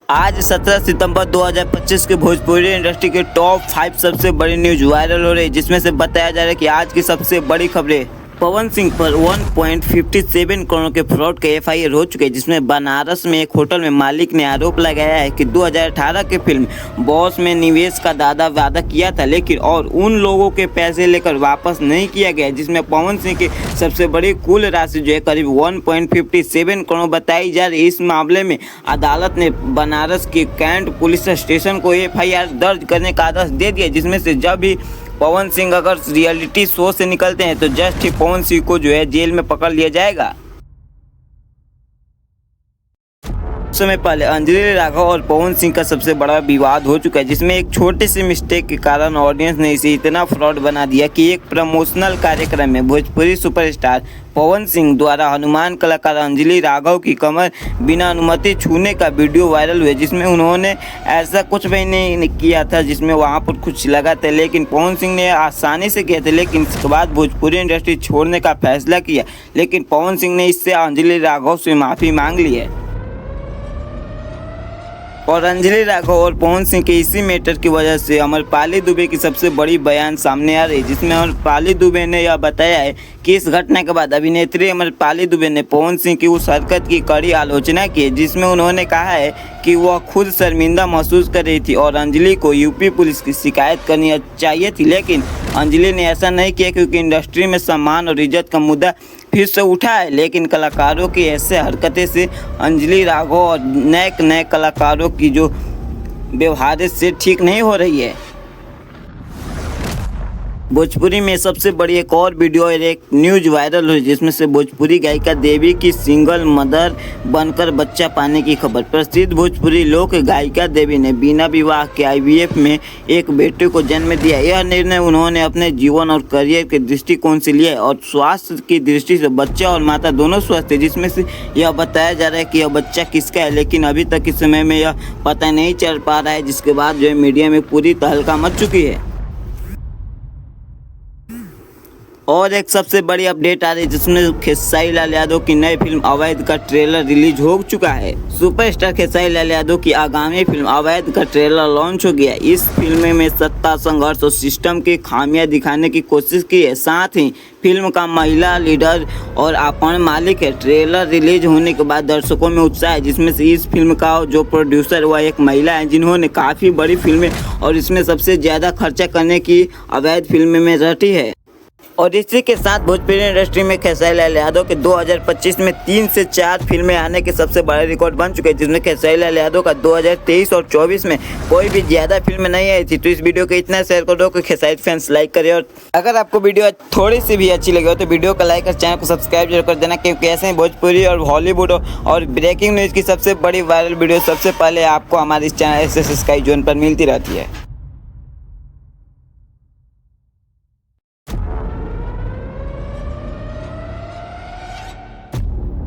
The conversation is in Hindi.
आज 17 सितंबर 2025 के भोजपुरी इंडस्ट्री के टॉप 5 सबसे बड़ी न्यूज वायरल हो रही है, जिसमें से बताया जा रहा है कि आज की सबसे बड़ी खबरें। पवन सिंह पर 1.57 करोड़ के फ्रॉड के एफआईआर हो चुके हैं, जिसमें बनारस में एक होटल में मालिक ने आरोप लगाया है कि 2018 के फिल्म बॉस में निवेश का वादा किया था, लेकिन और उन लोगों के पैसे लेकर वापस नहीं किया गया, जिसमें पवन सिंह की सबसे बड़ी कुल राशि जो है करीब 1.57 करोड़ बताई जा रही है। इस मामले में अदालत ने बनारस के कैंट पुलिस स्टेशन को एफआईआर दर्ज करने का आदेश दे दिया, जिसमें से जब भी पवन सिंह अगर रियलिटी शो से निकलते हैं तो जस्ट ही पवन सिंह को जो है जेल में पकड़ लिया जाएगा। समय पहले अंजलि राघव और पवन सिंह का सबसे बड़ा विवाद हो चुका है, जिसमें एक छोटी सी मिस्टेक के कारण ऑडियंस ने इसे इतना फ्रॉड बना दिया कि एक प्रमोशनल कार्यक्रम में भोजपुरी सुपरस्टार पवन सिंह द्वारा हनुमान कलाकार अंजलि राघव की कमर बिना अनुमति छूने का वीडियो वायरल हुआ, जिसमें उन्होंने ऐसा कुछ भी नहीं किया था जिसमें वहां पर कुछ लगा था, लेकिन पवन सिंह ने आसानी से किया था। लेकिन इसके बाद भोजपुरी इंडस्ट्री छोड़ने का फैसला किया, लेकिन पवन सिंह ने इससे अंजलि राघव से माफ़ी मांग ली है। और अंजलि राघव और पवन सिंह के इसी मैटर की वजह से अमरपाली दुबे की सबसे बड़ी बयान सामने आ रही है, जिसमें अमरपाली दुबे ने यह बताया है कि इस घटना के बाद अभिनेत्री अमरपाली दुबे ने पवन सिंह की उस हरकत की कड़ी आलोचना की है, जिसमें उन्होंने कहा है कि वह खुद शर्मिंदा महसूस कर रही थी और अंजलि को यूपी पुलिस की शिकायत करनी चाहिए थी, लेकिन अंजलि ने ऐसा नहीं किया क्योंकि इंडस्ट्री में सम्मान और इज्जत का मुद्दा फिर से उठा है। लेकिन कलाकारों की ऐसे हरकतें से अंजलि राघव और नए कलाकारों की जो व्यवहार से ठीक नहीं हो रही है। भोजपुरी में सबसे बड़ी एक और वीडियो और एक न्यूज वायरल हुई, जिसमें से भोजपुरी गायिका देवी की सिंगल मदर बनकर बच्चा पाने की खबर। प्रसिद्ध भोजपुरी लोक गायिका देवी ने बिना विवाह के आईवीएफ में एक बेटे को जन्म दिया। यह निर्णय उन्होंने अपने जीवन और करियर के दृष्टिकोण से लिया और स्वास्थ्य की दृष्टि से बच्चा और माता दोनों स्वस्थ है, जिसमें से यह बताया जा रहा है कि यह बच्चा किसका है, लेकिन अभी तक इस समय में यह पता नहीं चल पा रहा है, जिसके बाद जो है मीडिया में पूरी तहलका मच चुकी है। और एक सबसे बड़ी अपडेट आ रही है, जिसमें खेसारी लाल यादव की नई फिल्म अवैध का ट्रेलर रिलीज हो चुका है। सुपरस्टार खेसारी लाल यादव की आगामी फिल्म अवैध का ट्रेलर लॉन्च हो गया। इस फिल्म में सत्ता, संघर्ष और सिस्टम की खामियां दिखाने की कोशिश की है, साथ ही फिल्म का महिला लीडर और अपन मालिक है। ट्रेलर रिलीज होने के बाद दर्शकों में उत्साह है, जिसमें से इस फिल्म का जो प्रोड्यूसर वह एक महिला है, जिन्होंने काफ़ी बड़ी फिल्में और इसमें सबसे ज़्यादा खर्चा करने की अवैध फिल्म में रटी है। और इसी के साथ भोजपुरी इंडस्ट्री में खेसारी लाल यादव के 2025 में 3 से 4 फिल्में आने के सबसे बड़े रिकॉर्ड बन चुके हैं, जिसमें खेसारी लाल यादव का 2023 और 24 में कोई भी ज़्यादा फिल्म नहीं आई थी। तो इस वीडियो को इतना शेयर कर दो कि खेसारी फैंस लाइक करें, और अगर आपको वीडियो थोड़ी सी भी अच्छी लगी हो तो वीडियो को लाइक और चैनल को सब्सक्राइब जरूर कर देना, क्योंकि ऐसे ही भोजपुरी और हॉलीवुड और ब्रेकिंग न्यूज़ की सबसे बड़ी वायरल वीडियो सबसे पहले आपको हमारे इस चैनल SSSky जोन पर मिलती रहती है।